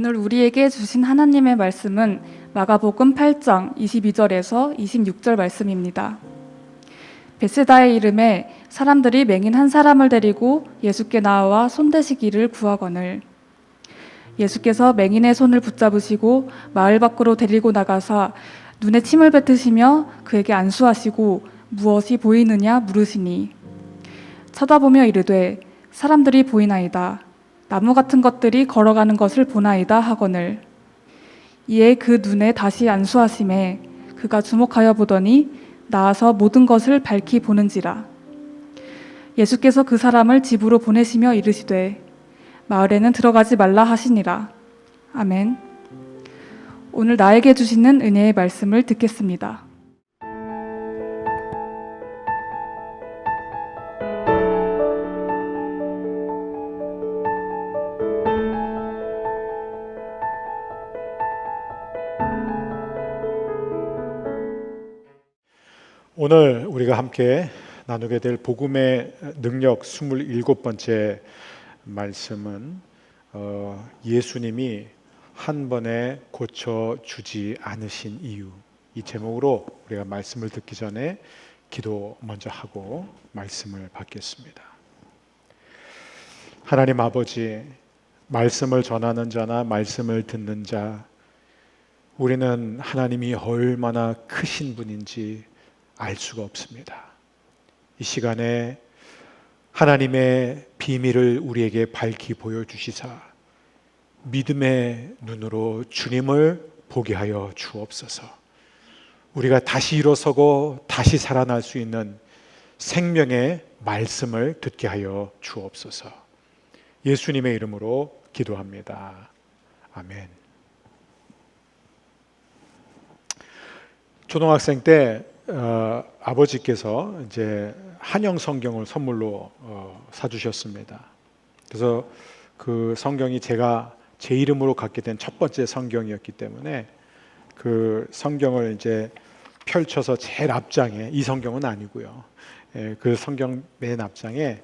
오늘 우리에게 주신 하나님의 말씀은 마가복음 8장 22절에서 26절 말씀입니다. 베세다의 이름에 사람들이 맹인 한 사람을 데리고 예수께 나와 손대시기를 구하거늘 예수께서 맹인의 손을 붙잡으시고 마을 밖으로 데리고 나가사 눈에 침을 뱉으시며 그에게 안수하시고 무엇이 보이느냐 물으시니 쳐다보며 이르되 사람들이 보이나이다. 나무 같은 것들이 걸어가는 것을 보나이다 하거늘 이에 그 눈에 다시 안수하심에 그가 주목하여 보더니 나아서 모든 것을 밝히 보는지라. 예수께서 그 사람을 집으로 보내시며 이르시되 마을에는 들어가지 말라 하시니라. 아멘. 오늘 나에게 주시는 은혜의 말씀을 듣겠습니다. 오늘 우리가 함께 나누게 될 복음의 능력 27번째 말씀은 예수님이 한 번에 고쳐주지 않으신 이유, 이 제목으로 우리가 말씀을 듣기 전에 기도 먼저 하고 말씀을 받겠습니다. 하나님 아버지, 말씀을 전하는 자나 말씀을 듣는 자, 우리는 하나님이 얼마나 크신 분인지 알 수가 없습니다. 이 시간에 하나님의 비밀을 우리에게 밝히 보여주시사 믿음의 눈으로 주님을 보게 하여 주옵소서. 우리가 다시 일어서고 다시 살아날 수 있는 생명의 말씀을 듣게 하여 주옵소서. 예수님의 이름으로 기도합니다. 아멘. 초등학생 때 아버지께서 이제 한영 성경을 선물로 사주셨습니다. 그래서 그 성경이 제가 제 이름으로 갖게 된 첫 번째 성경이었기 때문에 그 성경을 이제 펼쳐서 제일 앞장에, 이 성경은 아니고요, 그 성경 맨 앞장에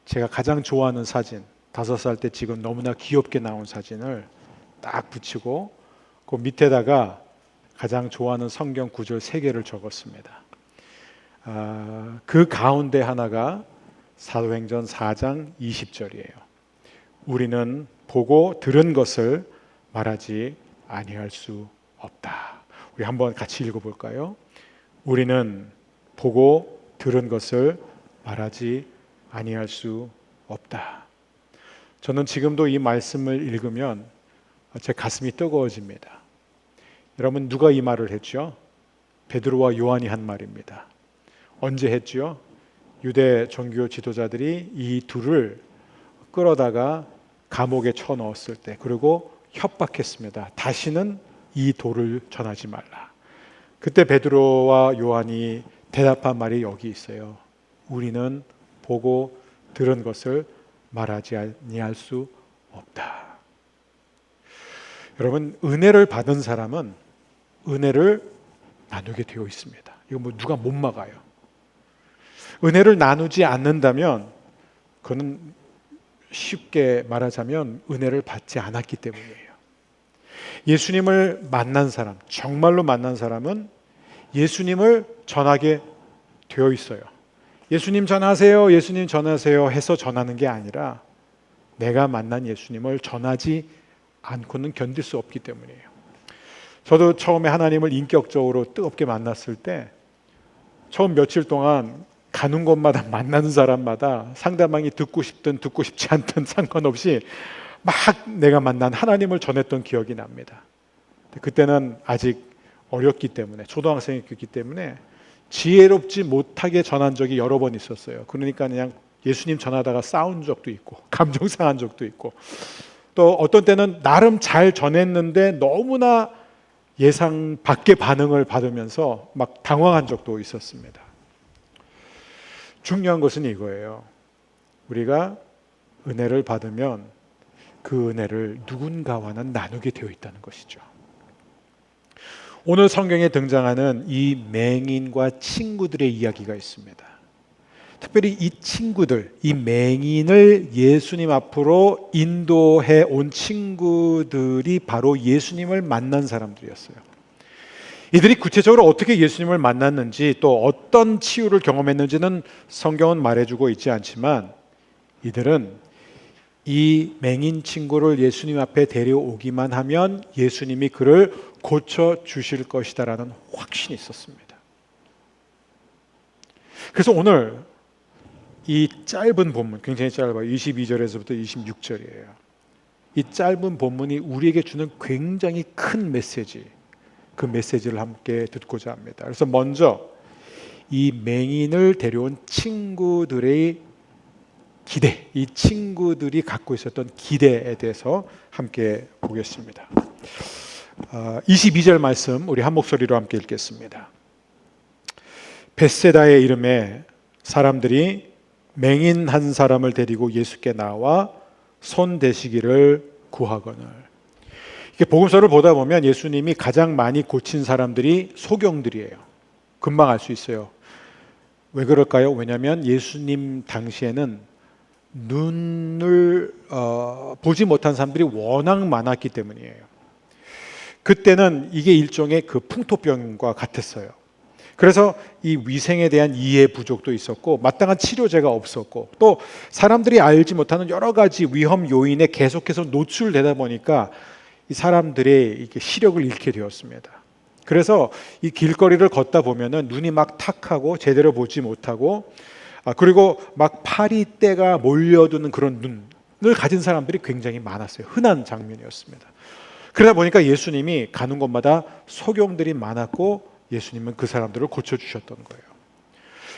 제가 가장 좋아하는 사진, 5살 때 지금 너무나 귀엽게 나온 사진을 딱 붙이고 그 밑에다가 가장 좋아하는 성경 구절 3개를 적었습니다. 그 가운데 하나가 사도행전 4장 20절이에요. 우리는 보고 들은 것을 말하지 아니할 수 없다. 우리 한번 같이 읽어볼까요? 우리는 보고 들은 것을 말하지 아니할 수 없다. 저는 지금도 이 말씀을 읽으면 제 가슴이 뜨거워집니다. 여러분, 누가 이 말을 했죠? 베드로와 요한이 한 말입니다. 언제 했죠? 유대 종교 지도자들이 이 둘을 끌어다가 감옥에 쳐넣었을 때, 그리고 협박했습니다. 다시는 이 도를 전하지 말라. 그때 베드로와 요한이 대답한 말이 여기 있어요. 우리는 보고 들은 것을 말하지 아니할 수 없다. 여러분, 은혜를 받은 사람은 은혜를 나누게 되어 있습니다. 이거 뭐 누가 못 막아요. 은혜를 나누지 않는다면 그는 쉽게 말하자면 은혜를 받지 않았기 때문이에요. 예수님을 만난 사람, 정말로 만난 사람은 예수님을 전하게 되어 있어요. 예수님 전하세요, 예수님 전하세요 해서 전하는 게 아니라 내가 만난 예수님을 전하지 않고는 견딜 수 없기 때문이에요. 저도 처음에 하나님을 인격적으로 뜨겁게 만났을 때 처음 며칠 동안 가는 곳마다 만나는 사람마다 상대방이 듣고 싶든 듣고 싶지 않든 상관없이 막 내가 만난 하나님을 전했던 기억이 납니다. 그때는 아직 어렸기 때문에, 초등학생이었기 때문에 지혜롭지 못하게 전한 적이 여러 번 있었어요. 그러니까 그냥 예수님 전하다가 싸운 적도 있고 감정 상한 적도 있고, 또 어떤 때는 나름 잘 전했는데 너무나 예상 밖의 반응을 받으면서 막 당황한 적도 있었습니다. 중요한 것은 이거예요. 우리가 은혜를 받으면 그 은혜를 누군가와는 나누게 되어 있다는 것이죠. 오늘 성경에 등장하는 이 맹인과 친구들의 이야기가 있습니다. 특별히 이 친구들, 이 맹인을 예수님 앞으로 인도해 온 친구들이 바로 예수님을 만난 사람들이었어요. 이들이 구체적으로 어떻게 예수님을 만났는지 또 어떤 치유를 경험했는지는 성경은 말해주고 있지 않지만 이들은 이 맹인 친구를 예수님 앞에 데려오기만 하면 예수님이 그를 고쳐주실 것이다라는 확신이 있었습니다. 그래서 오늘 이 짧은 본문, 굉장히 짧아요. 22절에서부터 26절이에요. 이 짧은 본문이 우리에게 주는 굉장히 큰 메시지, 그 메시지를 함께 듣고자 합니다. 그래서 먼저 이 맹인을 데려온 친구들의 기대, 이 친구들이 갖고 있었던 기대에 대해서 함께 보겠습니다. 22절 말씀 우리 한 목소리로 함께 읽겠습니다. 벳세다의 이름에 사람들이 맹인 한 사람을 데리고 예수께 나와 손 대시기를 구하거늘. 이게 복음서를 보다 보면 예수님이 가장 많이 고친 사람들이 소경들이에요. 금방 알 수 있어요. 왜 그럴까요? 왜냐하면 예수님 당시에는 눈을 보지 못한 사람들이 워낙 많았기 때문이에요. 그때는 이게 일종의 그 풍토병과 같았어요. 그래서 이 위생에 대한 이해 부족도 있었고 마땅한 치료제가 없었고 또 사람들이 알지 못하는 여러 가지 위험 요인에 계속해서 노출되다 보니까 이 사람들의 이렇게 시력을 잃게 되었습니다. 그래서 이 길거리를 걷다 보면은 눈이 막 탁하고 제대로 보지 못하고 그리고 막 파리떼가 몰려드는 그런 눈을 가진 사람들이 굉장히 많았어요. 흔한 장면이었습니다. 그러다 보니까 예수님이 가는 곳마다 소경들이 많았고 예수님은 그 사람들을 고쳐주셨던 거예요.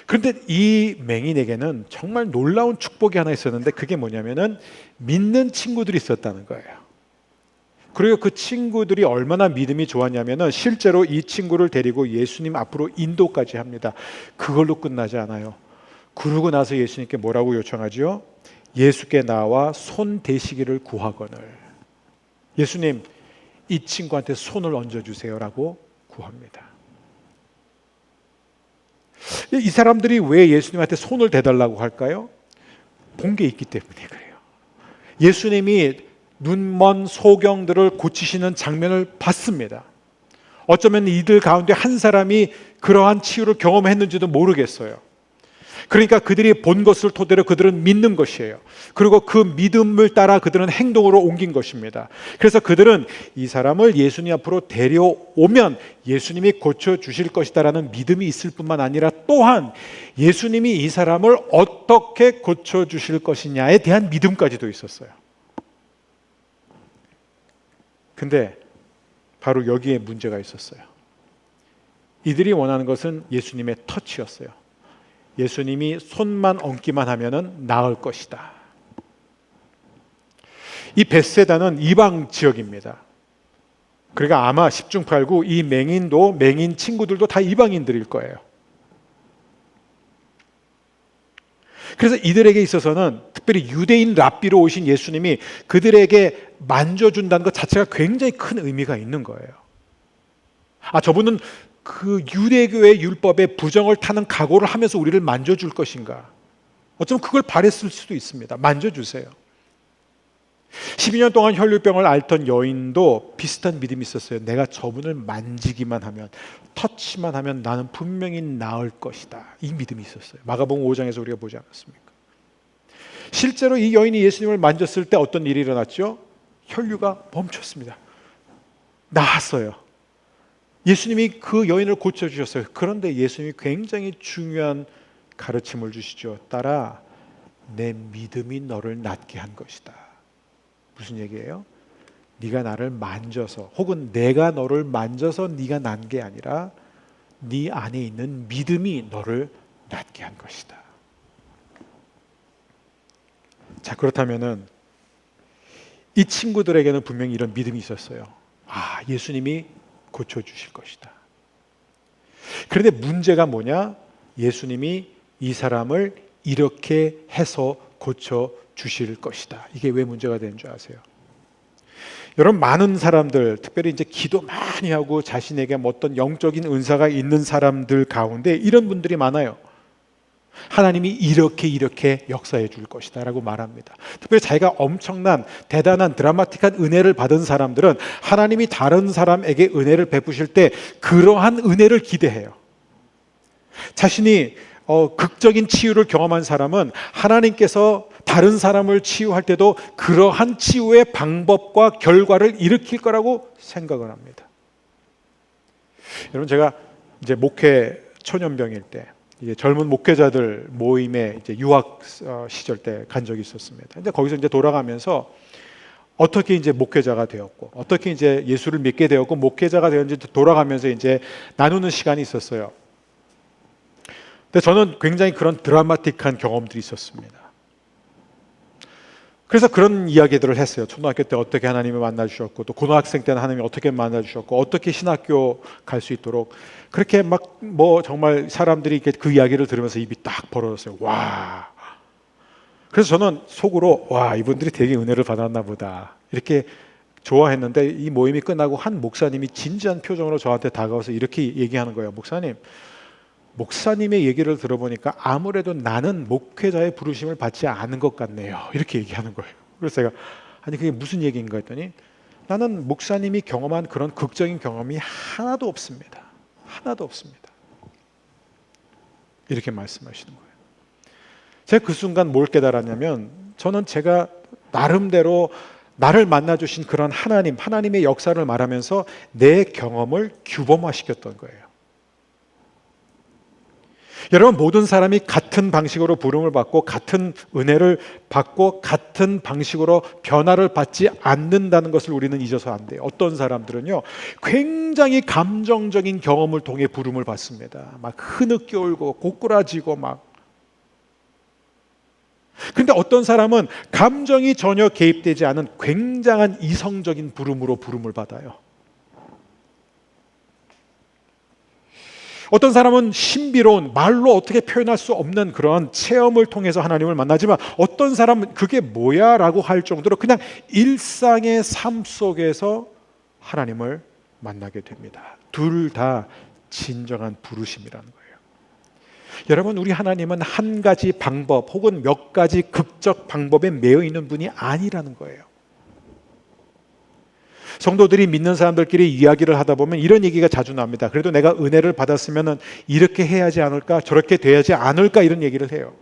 그런데 이 맹인에게는 정말 놀라운 축복이 하나 있었는데 그게 뭐냐면은 믿는 친구들이 있었다는 거예요. 그리고 그 친구들이 얼마나 믿음이 좋았냐면은 실제로 이 친구를 데리고 예수님 앞으로 인도까지 합니다. 그걸로 끝나지 않아요. 그러고 나서 예수님께 뭐라고 요청하죠? 예수께 나와 손 대시기를 구하거늘. 예수님, 이 친구한테 손을 얹어주세요라고 구합니다. 이 사람들이 왜 예수님한테 손을 대달라고 할까요? 본 게 있기 때문에 그래요. 예수님이 눈먼 소경들을 고치시는 장면을 봤습니다. 어쩌면 이들 가운데 한 사람이 그러한 치유를 경험했는지도 모르겠어요. 그러니까 그들이 본 것을 토대로 그들은 믿는 것이에요. 그리고 그 믿음을 따라 그들은 행동으로 옮긴 것입니다. 그래서 그들은 이 사람을 예수님 앞으로 데려오면 예수님이 고쳐주실 것이다라는 믿음이 있을 뿐만 아니라 또한 예수님이 이 사람을 어떻게 고쳐주실 것이냐에 대한 믿음까지도 있었어요. 근데 바로 여기에 문제가 있었어요. 이들이 원하는 것은 예수님의 터치였어요. 예수님이 손만 얹기만 하면은 나을 것이다. 이 벳세다는 이방 지역입니다. 그러니까 아마 10중 8구 이 맹인도 맹인 친구들도 다 이방인들일 거예요. 그래서 이들에게 있어서는 특별히 유대인 랍비로 오신 예수님이 그들에게 만져준다는 것 자체가 굉장히 큰 의미가 있는 거예요. 저분은 그 유대교의 율법에 부정을 타는 각오를 하면서 우리를 만져줄 것인가? 어쩌면 그걸 바랬을 수도 있습니다. 만져주세요. 12년 동안 혈류병을 앓던 여인도 비슷한 믿음이 있었어요. 내가 저분을 만지기만 하면, 터치만 하면 나는 분명히 나을 것이다. 이 믿음이 있었어요. 마가복음 5장에서 우리가 보지 않았습니까? 실제로 이 여인이 예수님을 만졌을 때 어떤 일이 일어났죠? 혈류가 멈췄습니다. 나았어요. 예수님이 그 여인을 고쳐주셨어요. 그런데 예수님이 굉장히 중요한 가르침을 주시죠. 따라 내 믿음이 너를 낫게 한 것이다. 무슨 얘기예요? 네가 나를 만져서 혹은 내가 너를 만져서 네가 난 게 아니라 네 안에 있는 믿음이 너를 낫게 한 것이다. 자, 그렇다면은 이 친구들에게는 분명히 이런 믿음이 있었어요. 예수님이 고쳐주실 것이다. 그런데 문제가 뭐냐? 예수님이 이 사람을 이렇게 해서 고쳐주실 것이다. 이게 왜 문제가 되는 줄 아세요? 여러분, 많은 사람들, 특별히 이제 기도 많이 하고 자신에게 어떤 영적인 은사가 있는 사람들 가운데 이런 분들이 많아요. 하나님이 이렇게 역사해 줄 것이다 라고 말합니다. 특별히 자기가 엄청난 대단한 드라마틱한 은혜를 받은 사람들은 하나님이 다른 사람에게 은혜를 베푸실 때 그러한 은혜를 기대해요. 자신이 극적인 치유를 경험한 사람은 하나님께서 다른 사람을 치유할 때도 그러한 치유의 방법과 결과를 일으킬 거라고 생각을 합니다. 여러분, 제가 이제 목회 초년병일 때 이제 젊은 목회자들 모임에 이제 유학 시절 때 간 적이 있었습니다. 근데 거기서 이제 돌아가면서 어떻게 이제 목회자가 되었고, 어떻게 이제 예수를 믿게 되었고, 목회자가 되었는지 돌아가면서 이제 나누는 시간이 있었어요. 근데 저는 굉장히 그런 드라마틱한 경험들이 있었습니다. 그래서 그런 이야기들을 했어요. 초등학교 때 어떻게 하나님을 만나주셨고, 또 고등학생 때는 하나님이 어떻게 만나주셨고, 어떻게 신학교 갈 수 있도록, 그렇게 막 뭐 정말 사람들이 이렇게 그 이야기를 들으면서 입이 딱 벌어졌어요. 와. 그래서 저는 속으로 와, 이분들이 되게 은혜를 받았나 보다 이렇게 좋아했는데, 이 모임이 끝나고 한 목사님이 진지한 표정으로 저한테 다가와서 이렇게 얘기하는 거예요. 목사님의 얘기를 들어보니까 아무래도 나는 목회자의 부르심을 받지 않은 것 같네요. 이렇게 얘기하는 거예요. 그래서 제가 아니 그게 무슨 얘기인가 했더니, 나는 목사님이 경험한 그런 극적인 경험이 하나도 없습니다. 하나도 없습니다. 이렇게 말씀하시는 거예요. 제가 그 순간 뭘 깨달았냐면, 저는 제가 나름대로 나를 만나주신 그런 하나님의 역사를 말하면서 내 경험을 규범화시켰던 거예요. 여러분, 모든 사람이 같은 방식으로 부름을 받고 같은 은혜를 받고 같은 방식으로 변화를 받지 않는다는 것을 우리는 잊어서 안 돼요. 어떤 사람들은요, 굉장히 감정적인 경험을 통해 부름을 받습니다. 막 흐느껴 울고 고꾸라지고 막. 그런데 어떤 사람은 감정이 전혀 개입되지 않은 굉장한 이성적인 부름으로 부름을 받아요. 어떤 사람은 신비로운, 말로 어떻게 표현할 수 없는 그런 체험을 통해서 하나님을 만나지만, 어떤 사람은 그게 뭐야? 라고 할 정도로 그냥 일상의 삶 속에서 하나님을 만나게 됩니다. 둘 다 진정한 부르심이라는 거예요. 여러분, 우리 하나님은 한 가지 방법 혹은 몇 가지 극적 방법에 매여 있는 분이 아니라는 거예요. 성도들이 믿는 사람들끼리 이야기를 하다 보면 이런 얘기가 자주 나옵니다. 그래도 내가 은혜를 받았으면 이렇게 해야지 않을까, 저렇게 돼야지 않을까, 이런 얘기를 해요.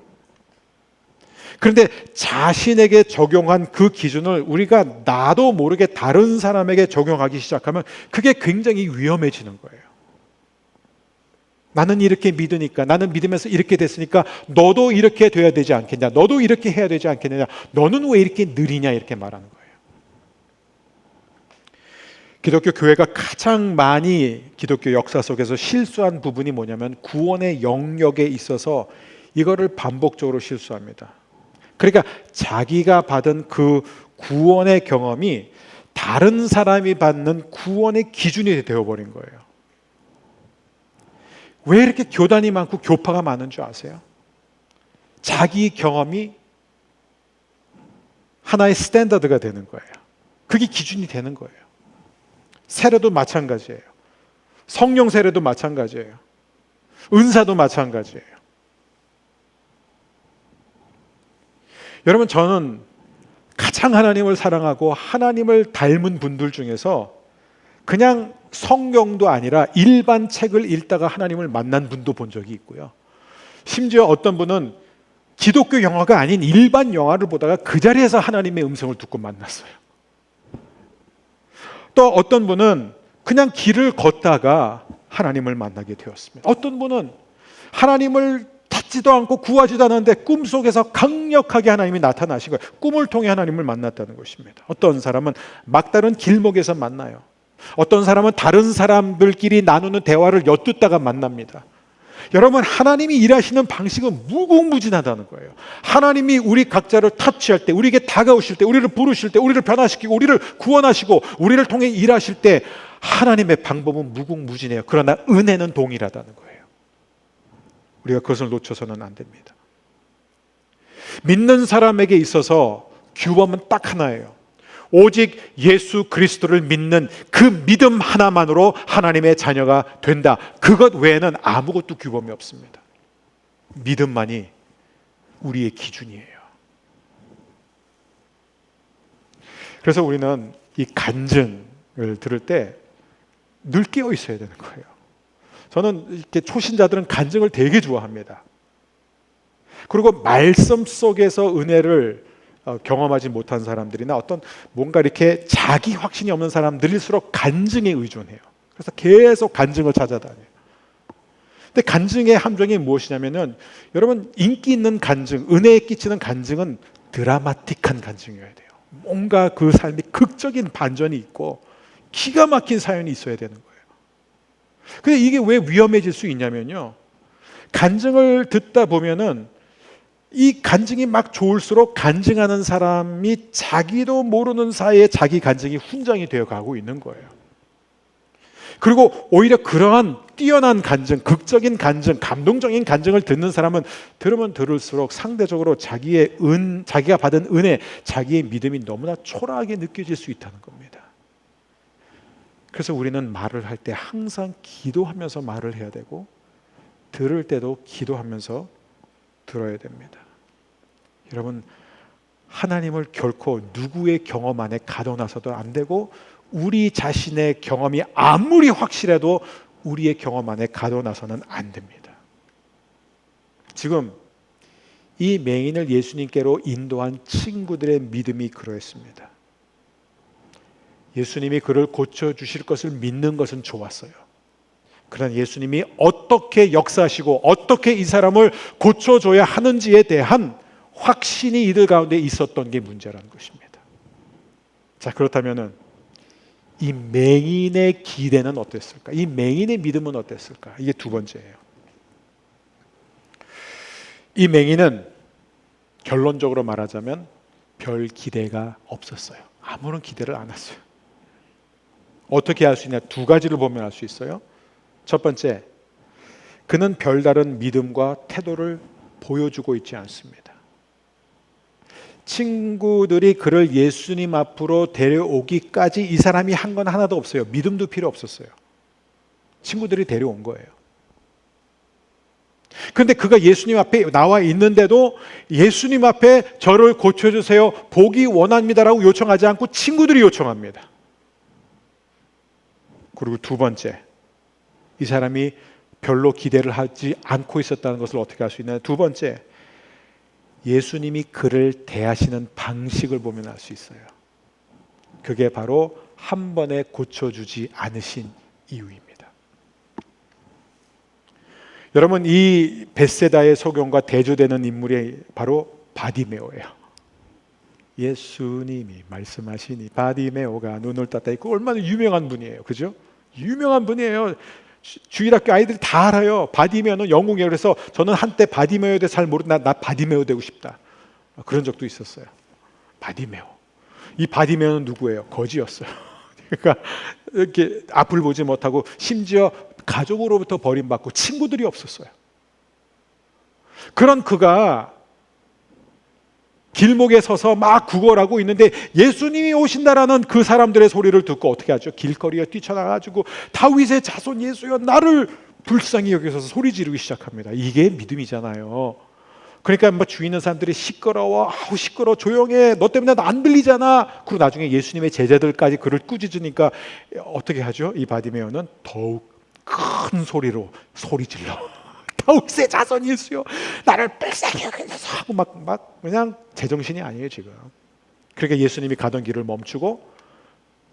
그런데 자신에게 적용한 그 기준을 우리가 나도 모르게 다른 사람에게 적용하기 시작하면 그게 굉장히 위험해지는 거예요. 나는 이렇게 믿으니까, 나는 믿으면서 이렇게 됐으니까 너도 이렇게 돼야 되지 않겠냐, 너도 이렇게 해야 되지 않겠느냐, 너는 왜 이렇게 느리냐, 이렇게 말하는 거예요. 기독교 교회가 가장 많이 기독교 역사 속에서 실수한 부분이 뭐냐면, 구원의 영역에 있어서 이거를 반복적으로 실수합니다. 그러니까 자기가 받은 그 구원의 경험이 다른 사람이 받는 구원의 기준이 되어버린 거예요. 왜 이렇게 교단이 많고 교파가 많은 줄 아세요? 자기 경험이 하나의 스탠더드가 되는 거예요. 그게 기준이 되는 거예요. 세례도 마찬가지예요. 성령 세례도 마찬가지예요. 은사도 마찬가지예요. 여러분, 저는 가장 하나님을 사랑하고 하나님을 닮은 분들 중에서 그냥 성경도 아니라 일반 책을 읽다가 하나님을 만난 분도 본 적이 있고요. 심지어 어떤 분은 기독교 영화가 아닌 일반 영화를 보다가 그 자리에서 하나님의 음성을 듣고 만났어요. 또 어떤 분은 그냥 길을 걷다가 하나님을 만나게 되었습니다. 어떤 분은 하나님을 찾지도 않고 구하지도 않았는데 꿈속에서 강력하게 하나님이 나타나신 거예요. 꿈을 통해 하나님을 만났다는 것입니다. 어떤 사람은 막다른 길목에서 만나요. 어떤 사람은 다른 사람들끼리 나누는 대화를 엿듣다가 만납니다. 여러분, 하나님이 일하시는 방식은 무궁무진하다는 거예요. 하나님이 우리 각자를 터치할 때, 우리에게 다가오실 때, 우리를 부르실 때, 우리를 변화시키고 우리를 구원하시고 우리를 통해 일하실 때 하나님의 방법은 무궁무진해요. 그러나 은혜는 동일하다는 거예요. 우리가 그것을 놓쳐서는 안 됩니다. 믿는 사람에게 있어서 규범은 딱 하나예요. 오직 예수 그리스도를 믿는 그 믿음 하나만으로 하나님의 자녀가 된다. 그것 외에는 아무것도 규범이 없습니다. 믿음만이 우리의 기준이에요. 그래서 우리는 이 간증을 들을 때 늘 깨어 있어야 되는 거예요. 저는 이렇게 초신자들은 간증을 되게 좋아합니다. 그리고 말씀 속에서 은혜를 경험하지 못한 사람들이나 어떤 뭔가 이렇게 자기 확신이 없는 사람들일수록 간증에 의존해요. 그래서 계속 간증을 찾아다녀요. 근데 간증의 함정이 무엇이냐면은, 여러분, 인기 있는 간증, 은혜에 끼치는 간증은 드라마틱한 간증이어야 돼요. 뭔가 그 삶이 극적인 반전이 있고 기가 막힌 사연이 있어야 되는 거예요. 근데 이게 왜 위험해질 수 있냐면요, 간증을 듣다 보면은 이 간증이 막 좋을수록 간증하는 사람이 자기도 모르는 사이에 자기 간증이 훈장이 되어 가고 있는 거예요. 그리고 오히려 그러한 뛰어난 간증, 극적인 간증, 감동적인 간증을 듣는 사람은 들으면 들을수록 상대적으로 자기가 받은 은혜, 자기의 믿음이 너무나 초라하게 느껴질 수 있다는 겁니다. 그래서 우리는 말을 할 때 항상 기도하면서 말을 해야 되고, 들을 때도 기도하면서 들어야 됩니다. 여러분, 하나님을 결코 누구의 경험 안에 가둬놔서도 안 되고, 우리 자신의 경험이 아무리 확실해도 우리의 경험 안에 가둬놔서는 안 됩니다. 지금 이 맹인을 예수님께로 인도한 친구들의 믿음이 그러했습니다. 예수님이 그를 고쳐주실 것을 믿는 것은 좋았어요. 그러나 예수님이 어떻게 역사하시고 어떻게 이 사람을 고쳐줘야 하는지에 대한 확신이 이들 가운데 있었던 게 문제라는 것입니다. 자, 그렇다면은 이 맹인의 기대는 어땠을까? 이 맹인의 믿음은 어땠을까? 이게 두 번째예요. 이 맹인은 결론적으로 말하자면 별 기대가 없었어요. 아무런 기대를 안 했어요. 어떻게 알 수 있냐? 두 가지를 보면 알 수 있어요. 첫 번째, 그는 별다른 믿음과 태도를 보여주고 있지 않습니다. 친구들이 그를 예수님 앞으로 데려오기까지 이 사람이 한 건 하나도 없어요. 믿음도 필요 없었어요. 친구들이 데려온 거예요. 그런데 그가 예수님 앞에 나와 있는데도 예수님 앞에 저를 고쳐주세요, 보기 원합니다라고 요청하지 않고 친구들이 요청합니다. 그리고 두 번째, 이 사람이 별로 기대를 하지 않고 있었다는 것을 어떻게 알 수 있나요? 두 번째, 예수님이 그를 대하시는 방식을 보면 알 수 있어요. 그게 바로 한 번에 고쳐주지 않으신 이유입니다. 여러분, 이 벳세다의 소경과 대조되는 인물이 바로 바디메오예요. 예수님이 말씀하시니 바디메오가 눈을 떴다. 그 얼마나 유명한 분이에요, 그죠? 유명한 분이에요. 주일학교 아이들이 다 알아요. 바디메오는 영웅이에요. 그래서 저는 한때 바디메오에 대해서 잘 모르는데 나 바디메오 되고 싶다, 그런 적도 있었어요. 바디메오. 이 바디메오는 누구예요? 거지였어요. 그러니까 이렇게 앞을 보지 못하고 심지어 가족으로부터 버림받고 친구들이 없었어요. 그런 그가 길목에 서서 막 구걸하고 있는데 예수님이 오신다라는 그 사람들의 소리를 듣고 어떻게 하죠? 길거리에 뛰쳐나가지고 다윗의 자손 예수여 나를 불쌍히 여기셔서 소리 지르기 시작합니다. 이게 믿음이잖아요. 그러니까 뭐 주위 있는 사람들이 시끄러워, 아우 시끄러워, 조용해, 너 때문에 나 안 들리잖아. 그리고 나중에 예수님의 제자들까지 그를 꾸짖으니까 어떻게 하죠? 이 바디메오는 더욱 큰 소리로 소리 질러. 다윗의 자손 예수여 나를 불쌍히 여기소서 하고 막 그냥 제정신이 아니에요 지금. 그러니까 예수님이 가던 길을 멈추고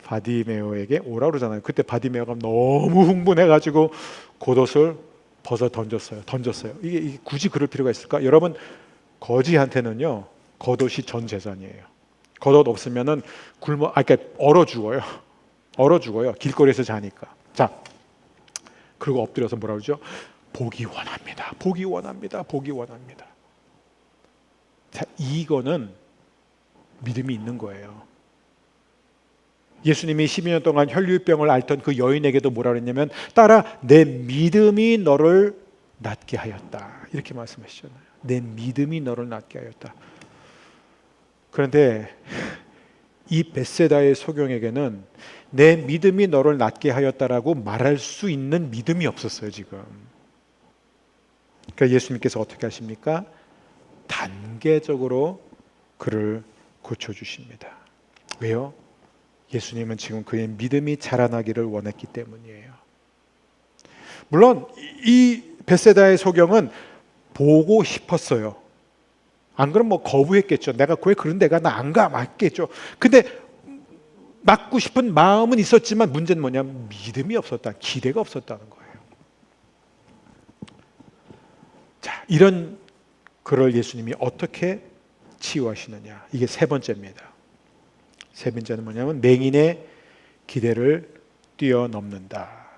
바디메오에게 오라 그러잖아요. 그때 바디메오가 너무 흥분해가지고 겉옷을 벗어 던졌어요. 이게 굳이 그럴 필요가 있을까? 여러분, 거지한테는요 겉옷이 전 재산이에요. 겉옷 없으면은 그러니까 얼어 죽어요. 길거리에서 자니까. 자, 그리고 엎드려서 뭐라 그러죠? 보기 원합니다. 자, 이거는 믿음이 있는 거예요. 예수님이 12년 동안 혈류병을 앓던 그 여인에게도 뭐라 그랬냐면 따라 내 믿음이 너를 낫게 하였다, 이렇게 말씀하시잖아요. 내 믿음이 너를 낫게 하였다. 그런데 이 벳세다의 소경에게는 내 믿음이 너를 낫게 하였다라고 말할 수 있는 믿음이 없었어요 지금. 그러니까 예수님께서 어떻게 하십니까? 단계적으로 그를 고쳐주십니다. 왜요? 예수님은 지금 그의 믿음이 자라나기를 원했기 때문이에요. 물론 이 벳세다의 소경은 보고 싶었어요. 안 그러면 뭐 거부했겠죠. 내가 왜 그런 데가 나 안 가 맞겠죠. 근데 맞고 싶은 마음은 있었지만 문제는 뭐냐면 믿음이 없었다, 기대가 없었다는 거예요. 자, 이런 그를 예수님이 어떻게 치유하시느냐, 이게 세 번째입니다. 세 번째는 뭐냐면 맹인의 기대를 뛰어넘는다.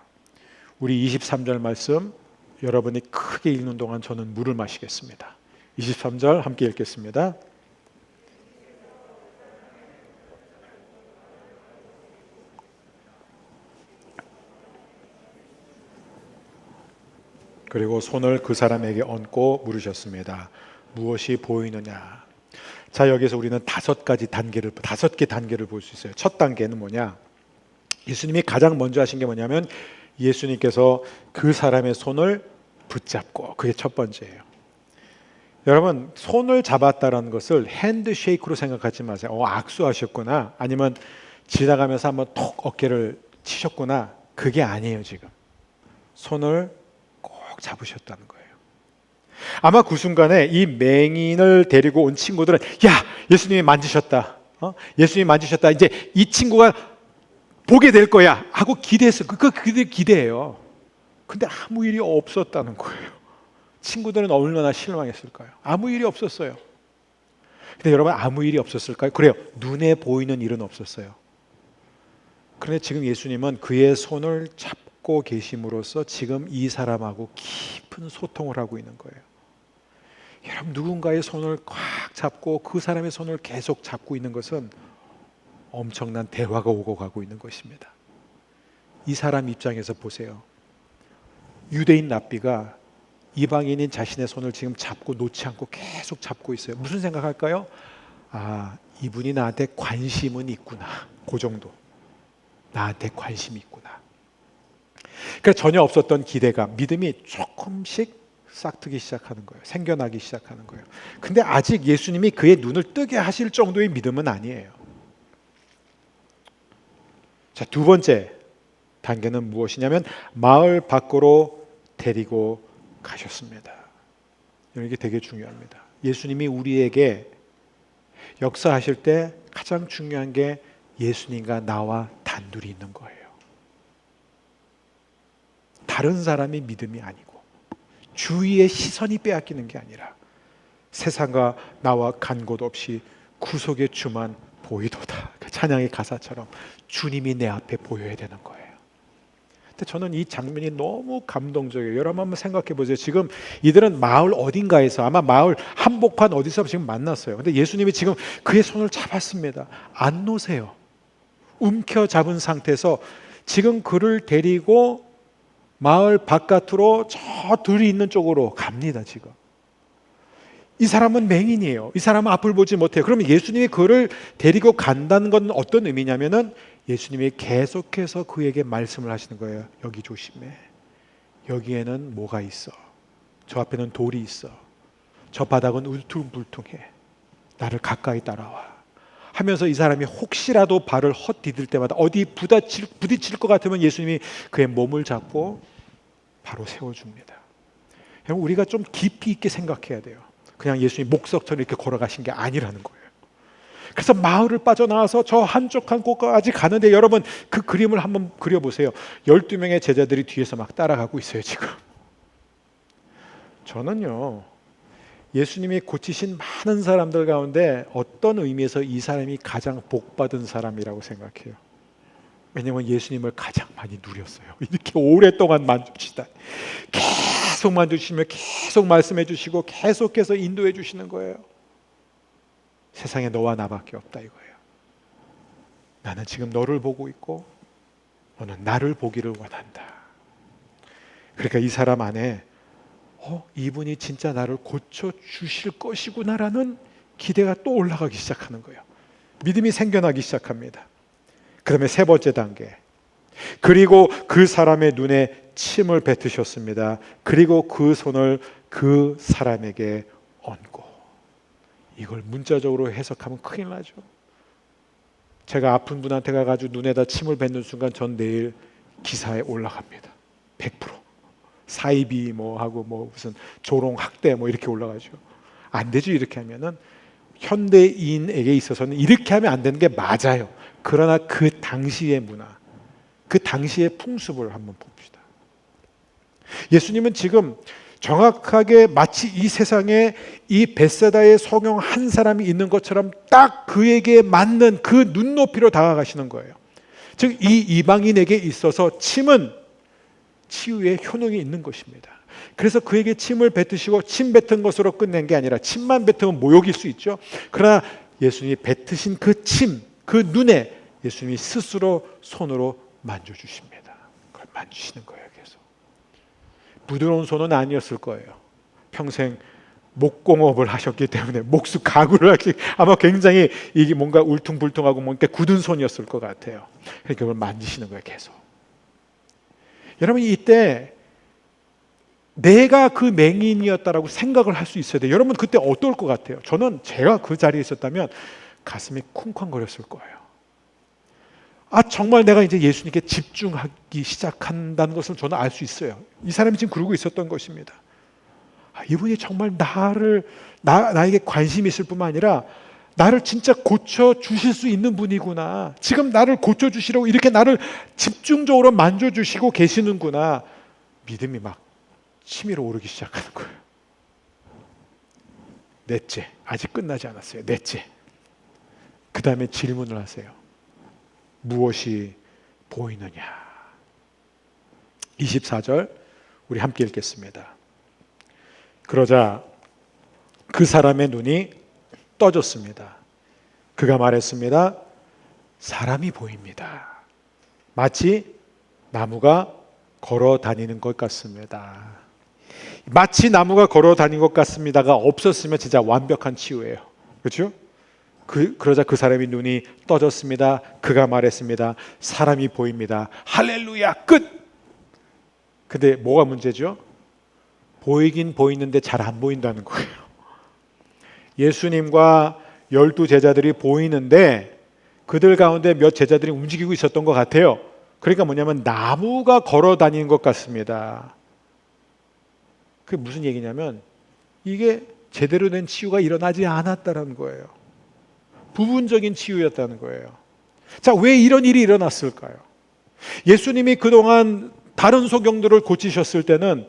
우리 23절 말씀 여러분이 크게 읽는 동안 저는 물을 마시겠습니다. 23절 함께 읽겠습니다. 그리고 손을 그 사람에게 얹고 물으셨습니다. 무엇이 보이느냐? 자, 여기서 우리는 다섯 개 단계를 볼 수 있어요. 첫 단계는 뭐냐? 예수님이 가장 먼저 하신 게 뭐냐면 예수님께서 그 사람의 손을 붙잡고, 그게 첫 번째예요. 여러분, 손을 잡았다는 것을 핸드쉐이크로 생각하지 마세요. 악수하셨구나, 아니면 지나가면서 한번 톡 어깨를 치셨구나, 그게 아니에요. 지금 손을 꼭 잡으셨다는 거예요. 아마 그 순간에 이 맹인을 데리고 온 친구들은 야, 예수님이 만지셨다, 예수님이 만지셨다, 이제 이 친구가 보게 될 거야 하고 기대했어요. 그들 기대예요. 근데 아무 일이 없었다는 거예요. 친구들은 얼마나 실망했을까요? 아무 일이 없었어요. 근데 여러분, 아무 일이 없었을까요? 그래요. 눈에 보이는 일은 없었어요. 그런데 지금 예수님은 그의 손을 잡고 계심으로써 지금 이 사람하고 깊은 소통을 하고 있는 거예요. 여러분, 누군가의 손을 꽉 잡고 그 사람의 손을 계속 잡고 있는 것은 엄청난 대화가 오고 가고 있는 것입니다. 이 사람 입장에서 보세요. 유대인 랍비가 이방인인 자신의 손을 지금 잡고 놓지 않고 계속 잡고 있어요. 무슨 생각할까요? 아, 이분이 나한테 관심은 있구나. 그 정도. 나한테 관심이 있구나. 그러니까 전혀 없었던 기대감, 믿음이 조금씩 싹트기 시작하는 거예요. 생겨나기 시작하는 거예요. 근데 아직 예수님이 그의 눈을 뜨게 하실 정도의 믿음은 아니에요. 자, 두 번째 단계는 무엇이냐면 마을 밖으로 데리고 가셨습니다. 이게 되게 중요합니다. 예수님이 우리에게 역사하실 때 가장 중요한 게 예수님과 나와 단둘이 있는 거예요. 다른 사람의 믿음이 아니고 주위의 시선이 빼앗기는 게 아니라 세상과 나와 간 곳 없이 구속의 주만 보이도다. 찬양의 가사처럼 주님이 내 앞에 보여야 되는 거예요. 근데 저는 이 장면이 너무 감동적이에요. 여러분 한번 생각해 보세요. 지금 이들은 마을 어딘가에서, 아마 마을 한복판 어디서 지금 만났어요. 근데 예수님이 지금 그의 손을 잡았습니다. 안 놓으세요. 움켜 잡은 상태에서 지금 그를 데리고 마을 바깥으로 저 들이 있는 쪽으로 갑니다. 지금 이 사람은 맹인이에요. 이 사람은 앞을 보지 못해요. 그러면 예수님이 그를 데리고 간다는 건 어떤 의미냐면은 예수님이 계속해서 그에게 말씀을 하시는 거예요. 여기 조심해. 여기에는 뭐가 있어. 저 앞에는 돌이 있어. 저 바닥은 울퉁불퉁해. 나를 가까이 따라와. 하면서 이 사람이 혹시라도 발을 헛디딜 때마다 어디 부딪힐 것 같으면 예수님이 그의 몸을 잡고 바로 세워줍니다. 우리가 좀 깊이 있게 생각해야 돼요. 그냥 예수님이 목석처럼 이렇게 걸어가신 게 아니라는 거예요. 그래서 마을을 빠져나와서 저 한쪽 한 곳까지 가는데 여러분 그 그림을 한번 그려보세요. 12명의 제자들이 뒤에서 막 따라가고 있어요. 지금 저는요, 예수님이 고치신 많은 사람들 가운데 어떤 의미에서 이 사람이 가장 복받은 사람이라고 생각해요. 왜냐하면 예수님을 가장 많이 누렸어요. 이렇게 오랫동안 만지시다. 계속 만지시며 계속 말씀해 주시고 계속해서 인도해 주시는 거예요. 세상에 너와 나밖에 없다 이거예요. 나는 지금 너를 보고 있고 너는 나를 보기를 원한다. 그러니까 이 사람 안에 이분이 진짜 나를 고쳐주실 것이구나라는 기대가 또 올라가기 시작하는 거예요. 믿음이 생겨나기 시작합니다. 그 다음에 세 번째 단계. 그리고 그 사람의 눈에 침을 뱉으셨습니다. 그리고 그 손을 그 사람에게 얹고. 이걸 문자적으로 해석하면 큰일 나죠. 제가 아픈 분한테 가가지고 눈에다 침을 뱉는 순간 전 내일 기사에 올라갑니다. 100%. 사이비 뭐 하고 뭐 무슨 조롱 학대 뭐 이렇게 올라가죠. 안 되죠. 이렇게 하면은 현대인에게 있어서는 이렇게 하면 안 되는 게 맞아요. 그러나 그 당시의 문화, 그 당시의 풍습을 한번 봅시다. 예수님은 지금 정확하게 마치 이 세상에 이 벳세다의 성령 한 사람이 있는 것처럼 딱 그에게 맞는 그 눈높이로 다가가시는 거예요. 즉 이 이방인에게 있어서 침은 치유의 효능이 있는 것입니다. 그래서 그에게 침을 뱉으시고 침 뱉은 것으로 끝낸 게 아니라 침만 뱉으면 모욕일 수 있죠. 그러나 예수님이 뱉으신 그 침, 그 눈에 예수님이 스스로 손으로 만져주십니다. 그걸 만지시는 거예요. 계속. 부드러운 손은 아니었을 거예요. 평생 목공업을 하셨기 때문에 목수 가구를 하시 아마 굉장히 이게 뭔가 울퉁불퉁하고 뭔가 굳은 손이었을 것 같아요. 그러니까 그걸 만지시는 거예요. 계속. 여러분 이때 내가 그 맹인이었다라고 생각을 할 수 있어야 돼요. 여러분 그때 어떨 것 같아요? 저는 제가 그 자리에 있었다면 가슴이 쿵쾅거렸을 거예요. 아 정말 내가 이제 예수님께 집중하기 시작한다는 것을 저는 알 수 있어요. 이 사람이 지금 그러고 있었던 것입니다. 아, 이분이 정말 나에게 관심이 있을 뿐만 아니라 나를 진짜 고쳐주실 수 있는 분이구나. 지금 나를 고쳐주시려고 이렇게 나를 집중적으로 만져주시고 계시는구나. 믿음이 막 치밀어 오르기 시작하는 거예요. 넷째, 아직 끝나지 않았어요. 넷째. 그 다음에 질문을 하세요. 무엇이 보이느냐? 24절 우리 함께 읽겠습니다. 그러자 그 사람의 눈이 떠졌습니다. 그가 말했습니다. 사람이 보입니다. 마치 나무가 걸어 다니는 것 같습니다. 마치 나무가 걸어 다니는 것 같습니다가 없었으면 진짜 완벽한 치유예요. 그렇죠? 그러자 그 사람의 눈이 떠졌습니다. 그가 말했습니다. 사람이 보입니다. 할렐루야 끝! 근데 뭐가 문제죠? 보이긴 보이는데 잘 안 보인다는 거예요. 예수님과 12 제자들이 보이는데 그들 가운데 몇 제자들이 움직이고 있었던 것 같아요. 그러니까 뭐냐면 나무가 걸어 다니는 것 같습니다. 그게 무슨 얘기냐면 이게 제대로 된 치유가 일어나지 않았다는 거예요. 부분적인 치유였다는 거예요. 자, 왜 이런 일이 일어났을까요? 예수님이 그동안 다른 소경들을 고치셨을 때는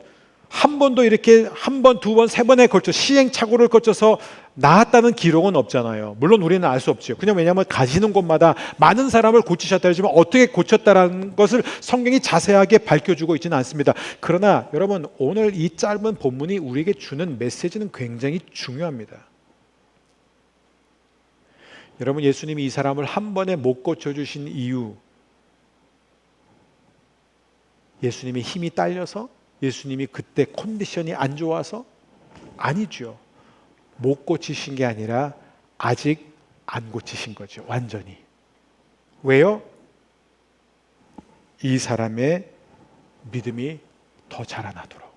한 번도 이렇게 한 번, 두 번, 세 번에 걸쳐 시행착오를 거쳐서 나았다는 기록은 없잖아요. 물론 우리는 알 수 없죠. 그냥 왜냐하면 가시는 곳마다 많은 사람을 고치셨다 하지만 어떻게 고쳤다라는 것을 성경이 자세하게 밝혀주고 있지는 않습니다. 그러나 여러분 오늘 이 짧은 본문이 우리에게 주는 메시지는 굉장히 중요합니다. 여러분 예수님이 이 사람을 한 번에 못 고쳐주신 이유, 예수님이 힘이 딸려서? 예수님이 그때 컨디션이 안 좋아서? 아니죠. 못 고치신 게 아니라 아직 안 고치신 거죠. 완전히. 왜요? 이 사람의 믿음이 더 자라나도록.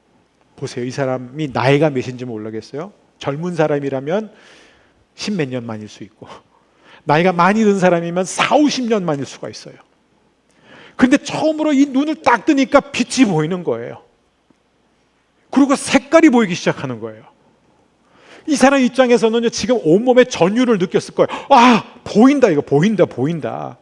보세요. 이 사람이 나이가 몇인지 모르겠어요. 젊은 사람이라면 10몇 년 만일 수 있고 나이가 많이 든 사람이면 4, 50년 만일 수가 있어요. 근데 처음으로 이 눈을 딱 뜨니까 빛이 보이는 거예요. 그리고 색깔이 보이기 시작하는 거예요. 이 사람 입장에서는 지금 온몸에 전율을 느꼈을 거예요. 아, 보인다, 이거 보인다.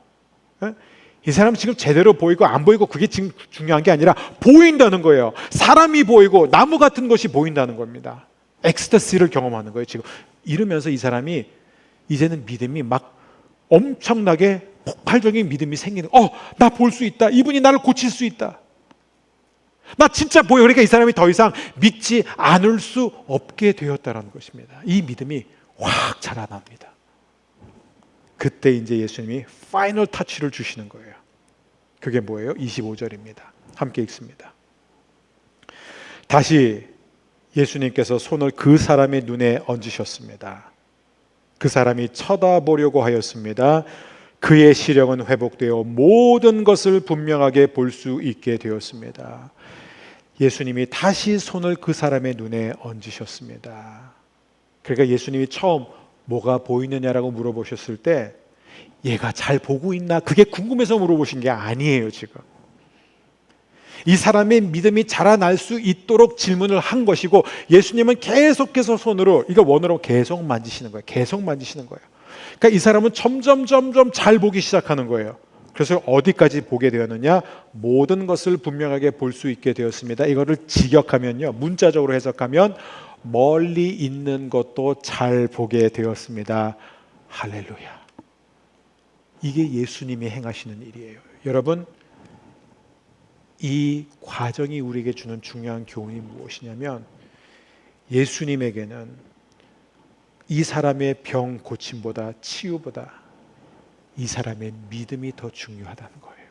이 사람 지금 제대로 보이고 안 보이고 그게 지금 중요한 게 아니라 보인다는 거예요. 사람이 보이고 나무 같은 것이 보인다는 겁니다. 엑스터시를 경험하는 거예요. 지금 이러면서 이 사람이 이제는 믿음이 막 엄청나게 폭발적인 믿음이 생기는. 나 볼 수 있다. 이분이 나를 고칠 수 있다. 나 진짜 보여. 그러니까 이 사람이 더 이상 믿지 않을 수 없게 되었다는 것입니다. 이 믿음이 확 자라납니다. 그때 이제 예수님이 파이널 터치를 주시는 거예요. 그게 뭐예요? 25절입니다. 함께 읽습니다. 다시 예수님께서 손을 그 사람의 눈에 얹으셨습니다. 그 사람이 쳐다보려고 하였습니다. 그의 시력은 회복되어 모든 것을 분명하게 볼 수 있게 되었습니다. 예수님이 다시 손을 그 사람의 눈에 얹으셨습니다. 그러니까 예수님이 처음 뭐가 보이느냐라고 물어보셨을 때 얘가 잘 보고 있나? 그게 궁금해서 물어보신 게 아니에요, 지금. 이 사람의 믿음이 자라날 수 있도록 질문을 한 것이고, 예수님은 계속해서 손으로, 이거 원어로 계속 만지시는 거예요. 계속 만지시는 거예요. 그러니까 이 사람은 점점 잘 보기 시작하는 거예요. 그래서 어디까지 보게 되었느냐? 모든 것을 분명하게 볼 수 있게 되었습니다. 이거를 직역하면요, 문자적으로 해석하면 멀리 있는 것도 잘 보게 되었습니다. 할렐루야. 이게 예수님이 행하시는 일이에요. 여러분, 이 과정이 우리에게 주는 중요한 교훈이 무엇이냐면, 예수님에게는 이 사람의 병 고침보다, 치유보다 이 사람의 믿음이 더 중요하다는 거예요.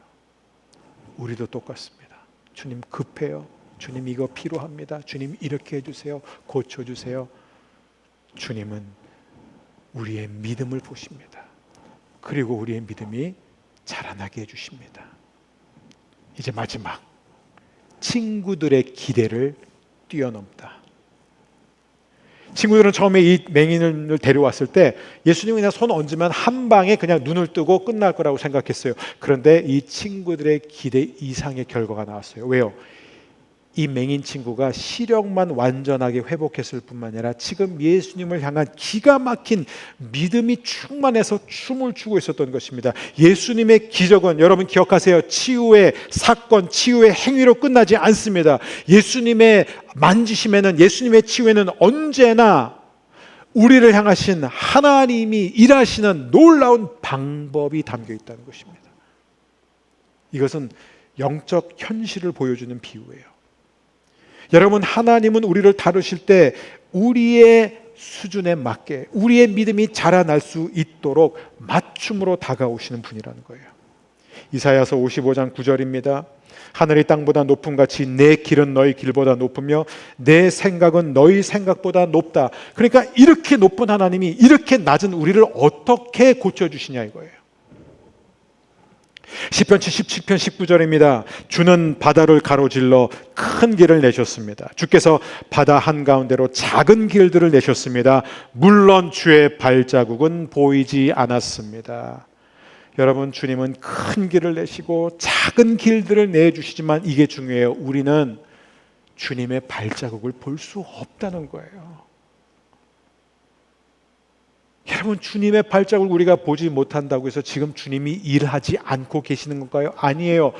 우리도 똑같습니다. 주님 급해요. 주님 이거 필요합니다. 주님 이렇게 해주세요. 고쳐주세요. 주님은 우리의 믿음을 보십니다. 그리고 우리의 믿음이 자라나게 해주십니다. 이제 마지막, 친구들의 기대를 뛰어넘다. 친구들은 처음에 이 맹인을 데려왔을 때 예수님이 그냥 손 얹으면 한 방에 그냥 눈을 뜨고 끝날 거라고 생각했어요. 그런데 이 친구들의 기대 이상의 결과가 나왔어요. 왜요? 이 맹인 친구가 시력만 완전하게 회복했을 뿐만 아니라 지금 예수님을 향한 기가 막힌 믿음이 충만해서 춤을 추고 있었던 것입니다. 예수님의 기적은 여러분 기억하세요. 치유의 사건, 치유의 행위로 끝나지 않습니다. 예수님의 만지심에는, 예수님의 치유에는 언제나 우리를 향하신 하나님이 일하시는 놀라운 방법이 담겨 있다는 것입니다. 이것은 영적 현실을 보여주는 비유예요. 여러분, 하나님은 우리를 다루실 때 우리의 수준에 맞게 우리의 믿음이 자라날 수 있도록 맞춤으로 다가오시는 분이라는 거예요. 이사야서 55장 9절입니다. 하늘이 땅보다 높음 같이 내 길은 너희 길보다 높으며 내 생각은 너희 생각보다 높다. 그러니까 이렇게 높은 하나님이 이렇게 낮은 우리를 어떻게 고쳐주시냐 이거예요. 시편 77편 19절입니다. 주는 바다를 가로질러 큰 길을 내셨습니다. 주께서 바다 한가운데로 작은 길들을 내셨습니다. 물론 주의 발자국은 보이지 않았습니다. 여러분, 주님은 큰 길을 내시고 작은 길들을 내주시지만 이게 중요해요. 우리는 주님의 발자국을 볼 수 없다는 거예요. 여러분, 주님의 발자국을 우리가 보지 못한다고 해서 지금 주님이 일하지 않고 계시는 건가요? 아니에요.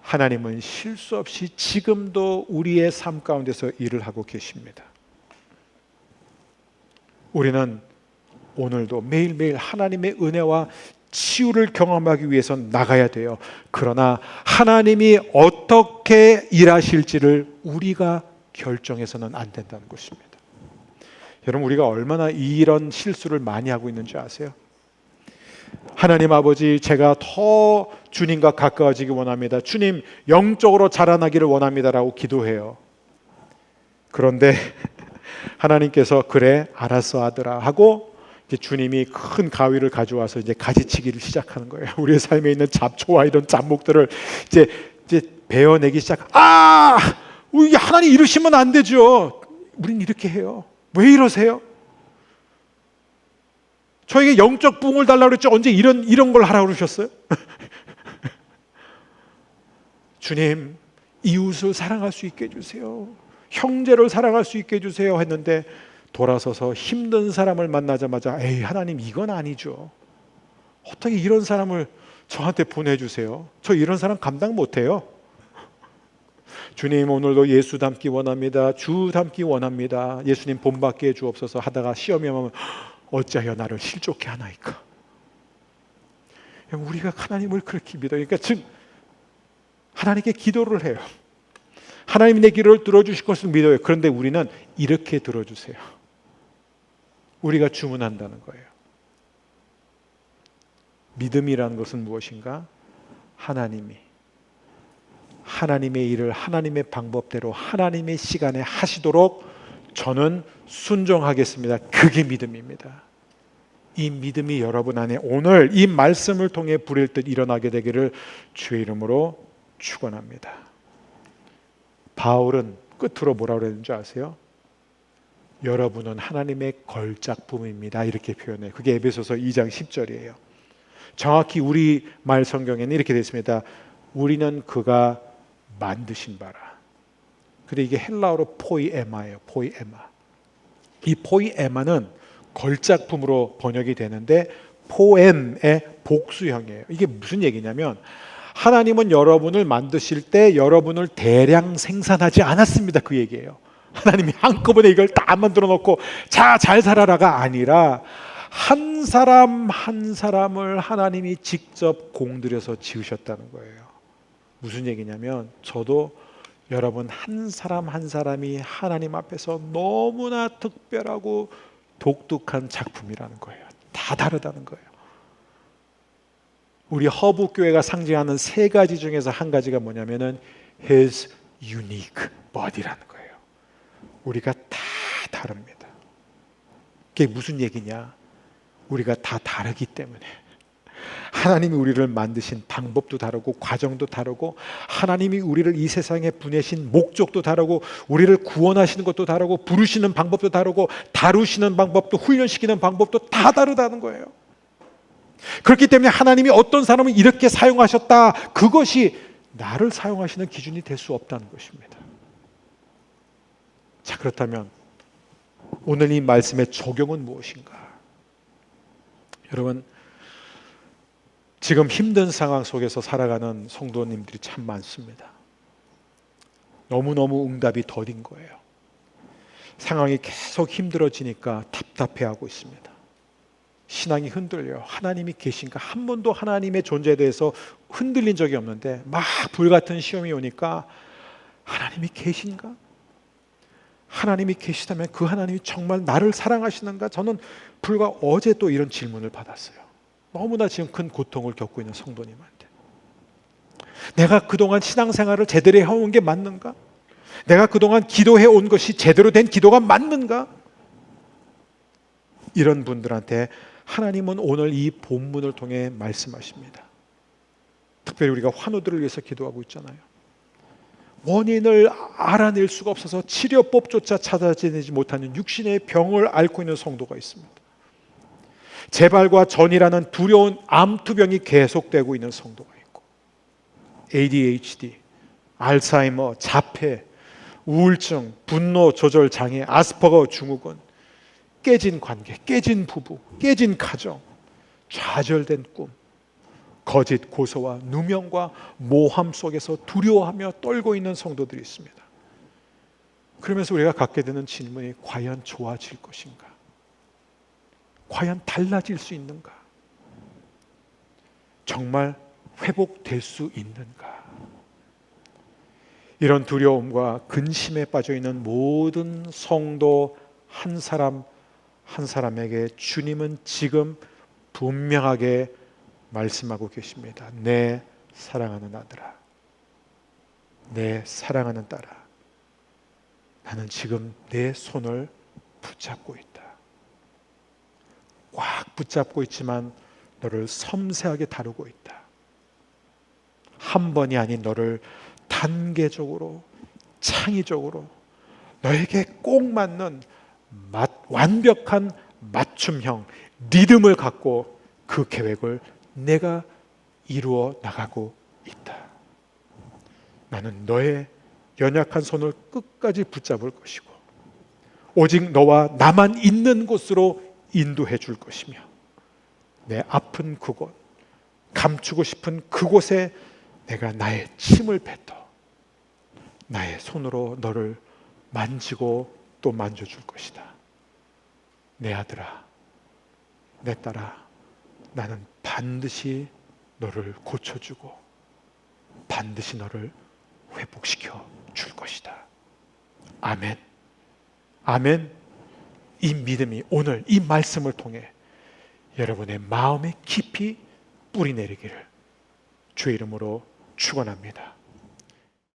하나님은 실수 없이 지금도 우리의 삶 가운데서 일을 하고 계십니다. 우리는 오늘도 매일매일 하나님의 은혜와 치유를 경험하기 위해서 나가야 돼요. 그러나 하나님이 어떻게 일하실지를 우리가 결정해서는 안 된다는 것입니다. 여러분, 우리가 얼마나 이런 실수를 많이 하고 있는지 아세요? 하나님 아버지, 제가 더 주님과 가까워지기 원합니다. 주님, 영적으로 자라나기를 원합니다라고 기도해요. 그런데 하나님께서 그래 알았어 아들아 하고 이제 주님이 큰 가위를 가져와서 이제 가지치기를 시작하는 거예요. 우리의 삶에 있는 잡초와 이런 잡목들을 이제 베어내기 우리 하나님 이러시면 안 되죠. 우린 이렇게 해요. 왜 이러세요? 저에게 영적 부흥을 달라고 그랬죠. 언제 이런 걸 하라고 그러셨어요? 주님, 이웃을 사랑할 수 있게 해주세요. 형제를 사랑할 수 있게 해주세요 했는데 돌아서서 힘든 사람을 만나자마자 에이 하나님 이건 아니죠. 어떻게 이런 사람을 저한테 보내주세요. 저 이런 사람 감당 못해요. 주님, 오늘도 예수 닮기 원합니다. 주 닮기 원합니다. 예수님 본받게 해 주옵소서 하다가 시험이 오면 어찌하여 나를 실족해 하나이까. 우리가 하나님을 그렇게 믿어요. 그러니까 즉 하나님께 기도를 해요. 하나님이 내 기도를 들어주실 것을 믿어요. 그런데 우리는 이렇게 들어주세요. 우리가 주문한다는 거예요. 믿음이라는 것은 무엇인가? 하나님의 일을 하나님의 방법대로 하나님의 시간에 하시도록 저는 순종하겠습니다. 그게 믿음입니다. 이 믿음이 여러분 안에 오늘 이 말씀을 통해 불일 듯 일어나게 되기를 주의 이름으로 축원합니다. 바울은 끝으로 뭐라고 그랬는 줄 아세요? 여러분은 하나님의 걸작품입니다. 이렇게 표현해요. 그게 에베소서 2장 10절이에요. 정확히 우리말 성경에는 이렇게 되어 있습니다. 우리는 그가 만드신 바라. 근데 이게 헬라어로 포이에마예요. 포이에마. 이 포이에마는 걸작품으로 번역이 되는데 포엠의 복수형이에요. 이게 무슨 얘기냐면 하나님은 여러분을 만드실 때 여러분을 대량 생산하지 않았습니다. 그 얘기예요. 하나님이 한꺼번에 이걸 다 만들어 놓고 자, 잘 살아라가 아니라 한 사람 한 사람을 하나님이 직접 공들여서 지으셨다는 거예요. 무슨 얘기냐면 저도 여러분 한 사람 한 사람이 하나님 앞에서 너무나 특별하고 독특한 작품이라는 거예요. 다 다르다는 거예요. 우리 허브교회가 상징하는 세 가지 중에서 한 가지가 뭐냐면은 His unique body라는 거예요. 우리가 다 다릅니다. 그게 무슨 얘기냐? 우리가 다 다르기 때문에 하나님이 우리를 만드신 방법도 다르고 과정도 다르고 하나님이 우리를 이 세상에 보내신 목적도 다르고 우리를 구원하시는 것도 다르고 부르시는 방법도 다르고 다루시는 방법도 훈련시키는 방법도 다 다르다는 거예요. 그렇기 때문에 하나님이 어떤 사람을 이렇게 사용하셨다, 그것이 나를 사용하시는 기준이 될 수 없다는 것입니다. 자, 그렇다면 오늘 이 말씀의 적용은 무엇인가? 여러분, 지금 힘든 상황 속에서 살아가는 성도님들이 참 많습니다. 너무너무 응답이 더딘 거예요. 상황이 계속 힘들어지니까 답답해하고 있습니다. 신앙이 흔들려요. 하나님이 계신가? 한 번도 하나님의 존재에 대해서 흔들린 적이 없는데 막 불같은 시험이 오니까 하나님이 계신가? 하나님이 계시다면 그 하나님이 정말 나를 사랑하시는가? 저는 불과 어제 또 이런 질문을 받았어요. 너무나 지금 큰 고통을 겪고 있는 성도님한테. 내가 그동안 신앙생활을 제대로 해온 게 맞는가? 내가 그동안 기도해 온 것이 제대로 된 기도가 맞는가? 이런 분들한테 하나님은 오늘 이 본문을 통해 말씀하십니다. 특별히 우리가 환우들을 위해서 기도하고 있잖아요. 원인을 알아낼 수가 없어서 치료법조차 찾아내지 못하는 육신의 병을 앓고 있는 성도가 있습니다. 재발과 전이라는 두려운 암투병이 계속되고 있는 성도가 있고, ADHD, 알츠하이머, 자폐, 우울증, 분노 조절 장애, 아스퍼거 증후군, 깨진 관계, 깨진 부부, 깨진 가정, 좌절된 꿈, 거짓 고소와 누명과 모함 속에서 두려워하며 떨고 있는 성도들이 있습니다. 그러면서 우리가 갖게 되는 질문이 과연 좋아질 것인가? 과연 달라질 수 있는가? 정말 회복될 수 있는가? 이런 두려움과 근심에 빠져 있는 모든 성도 한 사람 한 사람에게 주님은 지금 분명하게 말씀하고 계십니다. 내 사랑하는 아들아, 내 사랑하는 딸아, 나는 지금 내 손을 붙잡고 있다. 꽉 붙잡고 있지만 너를 섬세하게 다루고 있다. 한 번이 아닌 너를 단계적으로, 창의적으로 너에게 꼭 맞는 완벽한 맞춤형 리듬을 갖고 그 계획을 내가 이루어 나가고 있다. 나는 너의 연약한 손을 끝까지 붙잡을 것이고 오직 너와 나만 있는 곳으로 인도해 줄 것이며 내 아픈 그곳, 감추고 싶은 그곳에 내가 나의 침을 뱉어 나의 손으로 너를 만지고 또 만져줄 것이다. 내 아들아, 내 딸아, 나는 반드시 너를 고쳐주고 반드시 너를 회복시켜 줄 것이다. 아멘. 아멘. 이 믿음이 오늘 이 말씀을 통해 여러분의 마음에 깊이 뿌리 내리기를 주의 이름으로 축원합니다.